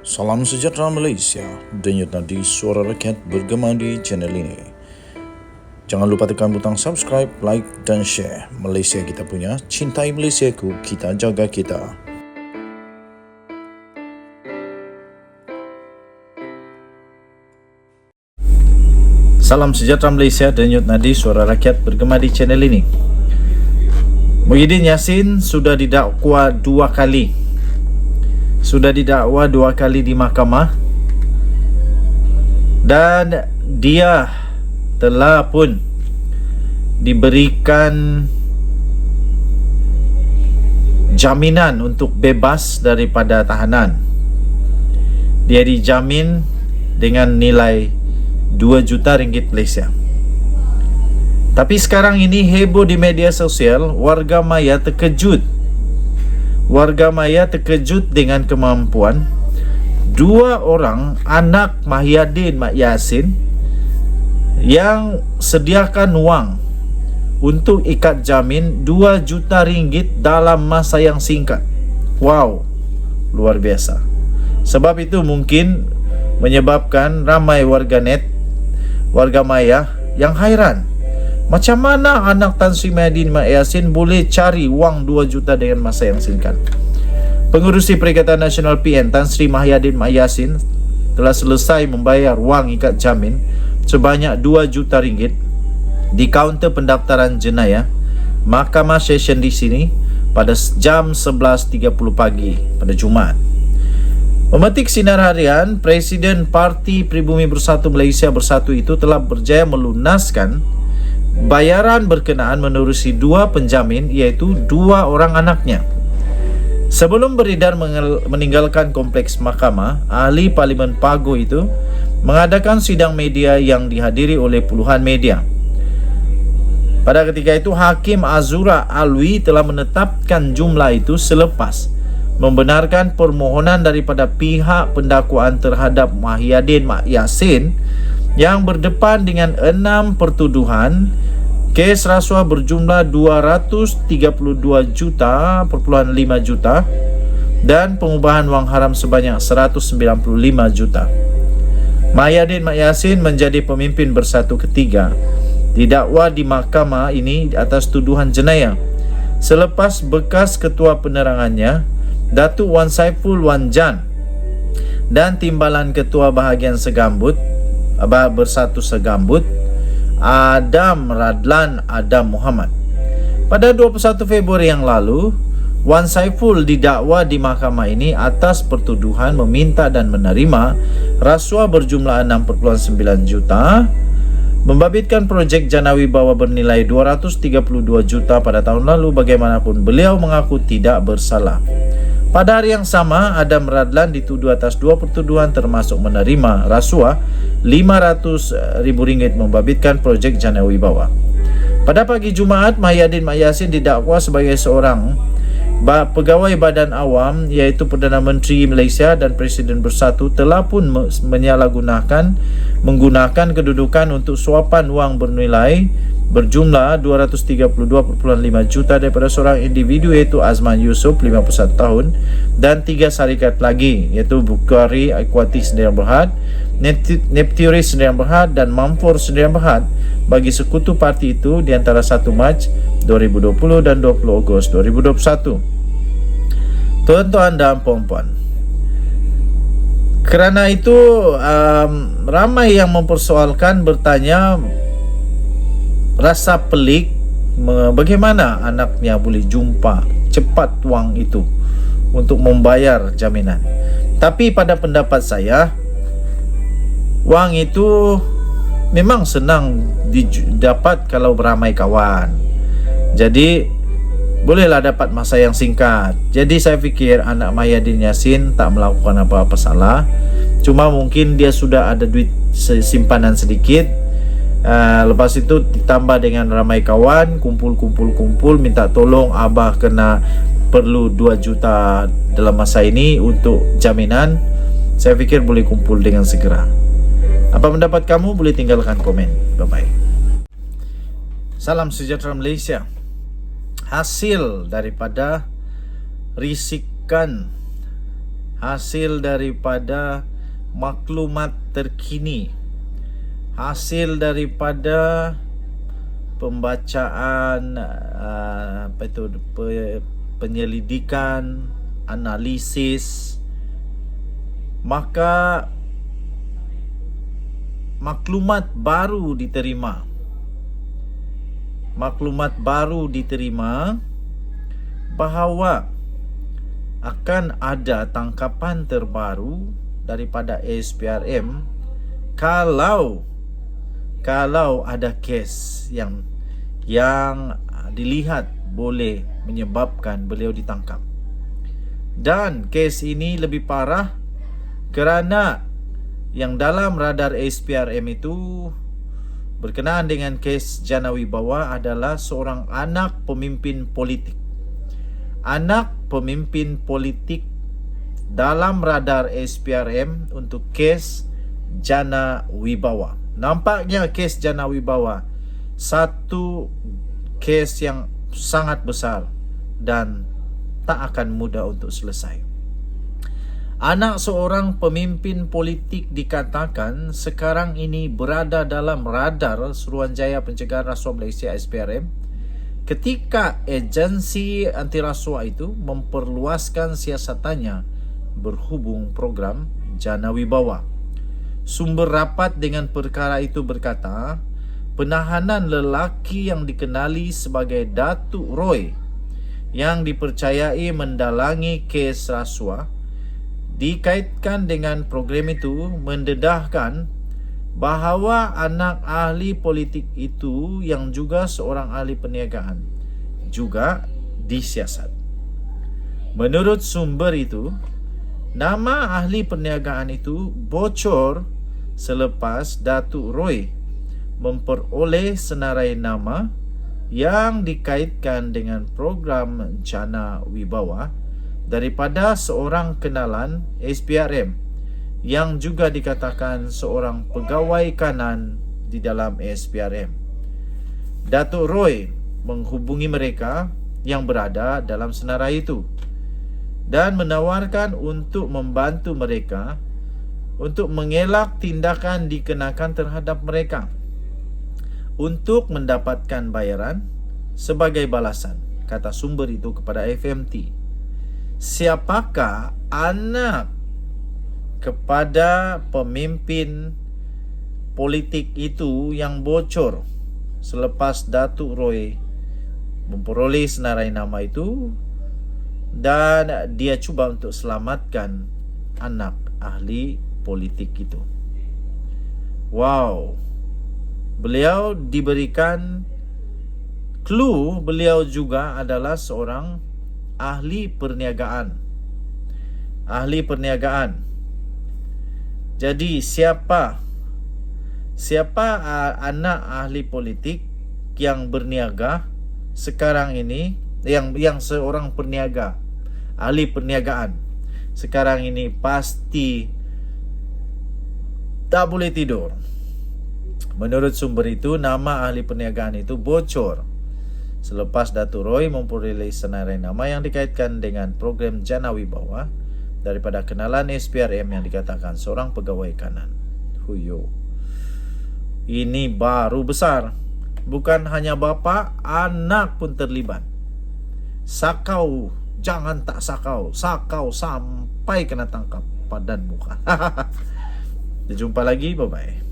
Salam sejahtera Malaysia, denyut nadi suara rakyat bergema di channel ini. Jangan lupa tekan butang subscribe, like dan share. Malaysia kita punya, cintai Malaysiaku, kita jaga kita. Salam sejahtera Malaysia, denyut nadi suara rakyat bergema di channel ini. Muhyiddin Yassin sudah didakwa 2 kali. Sudah didakwa 2 kali di mahkamah dan dia telah pun diberikan jaminan untuk bebas daripada tahanan. Dia dijamin dengan nilai 2 juta ringgit Malaysia. Tapi sekarang ini heboh di media sosial, warga maya terkejut dengan kemampuan 2 orang anak Muhyiddin Yassin yang sediakan wang untuk ikat jamin 2 juta ringgit dalam masa yang singkat. Wow, luar biasa. Sebab itu mungkin menyebabkan ramai warga maya yang hairan. Macam mana anak Tan Sri Muhyiddin Yassin boleh cari wang 2 juta dengan masa yang singkat? Pengerusi Perikatan Nasional PN Tan Sri Muhyiddin Yassin telah selesai membayar wang ikat jamin sebanyak 2 juta ringgit di kaunter pendaftaran jenayah Mahkamah Session di sini pada jam 11.30 pagi pada Jumaat. Memetik sinar harian, Presiden Parti Pribumi Bersatu Malaysia Bersatu itu telah berjaya melunaskan bayaran berkenaan menerusi 2 penjamin, iaitu 2 orang anaknya. Sebelum beredar meninggalkan kompleks mahkamah, ahli Parlimen Pago itu mengadakan sidang media yang dihadiri oleh puluhan media. Pada ketika itu, Hakim Azura Alwi telah menetapkan jumlah itu selepas membenarkan permohonan daripada pihak pendakwaan terhadap Muhyiddin Yassin yang berdepan dengan 6 pertuduhan kes rasuah berjumlah 232.5 juta dan pengubahan wang haram sebanyak 195 juta. Muhyiddin Yassin menjadi pemimpin bersatu ketiga didakwa di mahkamah ini atas tuduhan jenayah selepas bekas ketua penerangannya Datuk Wan Saiful Wan Jan dan timbalan ketua bahagian Bersatu Segambut Adam Radlan Adam Muhammad. Pada 21 Februari yang lalu, Wan Saiful didakwa di mahkamah ini atas pertuduhan meminta dan menerima rasuah berjumlah 6.9 juta, membabitkan projek Jana Wibawa bernilai 232 juta pada tahun lalu. Bagaimanapun, beliau mengaku tidak bersalah. Pada hari yang sama, Adam Radlan dituduh atas 2 pertuduhan termasuk menerima rasuah RM500,000 membabitkan projek Jana Wibawa. Pada pagi Jumaat, Muhyiddin Yassin didakwa sebagai seorang pegawai badan awam, iaitu Perdana Menteri Malaysia dan Presiden Bersatu telah pun menggunakan kedudukan untuk suapan wang bernilai berjumlah 232.5 juta daripada seorang individu, iaitu Azman Yusof 51 tahun dan 3 syarikat lagi, iaitu Bukhari Aquatic Sdn Bhd, Nepturis Sdn Bhd dan Mamfor Sdn Bhd bagi sekutu parti itu di antara 1 Mac 2020 dan 20 Ogos 2021. Tuan-tuan dan puan-puan, kerana itu ramai yang mempersoalkan, bertanya rasa pelik bagaimana anaknya boleh jumpa cepat wang itu untuk membayar jaminan. Tapi pada pendapat saya, wang itu memang senang didapat kalau beramai kawan. Jadi bolehlah dapat masa yang singkat. Jadi saya fikir anak Muhyiddin Yassin tak melakukan apa-apa salah. Cuma mungkin dia sudah ada duit simpanan sedikit. Lepas itu ditambah dengan ramai kawan, kumpul minta tolong, abah kena perlu 2 juta dalam masa ini untuk jaminan. Saya fikir boleh kumpul dengan segera. Apa pendapat kamu? Boleh tinggalkan komen. Bye bye. Salam sejahtera Malaysia. Hasil daripada risikan hasil daripada maklumat terkini, hasil daripada pembacaan penyelidikan, analisis, maka maklumat baru diterima. Maklumat baru diterima bahawa akan ada tangkapan terbaru daripada ASPRM kalau ada kes yang dilihat boleh menyebabkan beliau ditangkap. Dan kes ini lebih parah kerana yang dalam radar ASPRM itu berkenaan dengan kes Jana Wibawa adalah seorang anak pemimpin politik. Anak pemimpin politik dalam radar ASPRM untuk kes Jana Wibawa. Nampaknya kes Jana Wibawa satu kes yang sangat besar dan tak akan mudah untuk selesai. Anak seorang pemimpin politik dikatakan sekarang ini berada dalam radar Suruhanjaya Pencegahan Rasuah Malaysia SPRM ketika agensi anti rasuah itu memperluaskan siasatannya berhubung program Jana Wibawa. Sumber rapat dengan perkara itu berkata, penahanan lelaki yang dikenali sebagai Datuk Roy yang dipercayai mendalangi kes rasuah dikaitkan dengan program itu mendedahkan bahawa anak ahli politik itu yang juga seorang ahli perniagaan juga disiasat. Menurut sumber itu, nama ahli perniagaan itu bocor selepas Datuk Roy memperoleh senarai nama yang dikaitkan dengan program Jana Wibawa daripada seorang kenalan SPRM yang juga dikatakan seorang pegawai kanan di dalam SPRM. Datuk Roy menghubungi mereka yang berada dalam senarai itu dan menawarkan untuk membantu mereka untuk mengelak tindakan dikenakan terhadap mereka untuk mendapatkan bayaran sebagai balasan, kata sumber itu kepada FMT. Siapakah anak kepada pemimpin politik itu yang bocor selepas Datuk Roy memperoleh senarai nama itu dan dia cuba untuk selamatkan anak ahli politik itu? Wow. Beliau diberikan clue beliau juga adalah seorang ahli perniagaan. Ahli perniagaan. Jadi siapa anak ahli politik yang berniaga sekarang ini, yang seorang peniaga, ahli perniagaan sekarang ini pasti tak boleh tidur. Menurut sumber itu, nama ahli perniagaan itu bocor selepas Datuk Roy memperoleh senarai nama yang dikaitkan dengan program Jana Wibawa daripada kenalan SPRM yang dikatakan seorang pegawai kanan. Huyo. Ini baru besar. Bukan hanya bapa, anak pun terlibat. Sakau, jangan tak sakau. Sakau sampai kena tangkap padan muka. Kita jumpa lagi, bye-bye.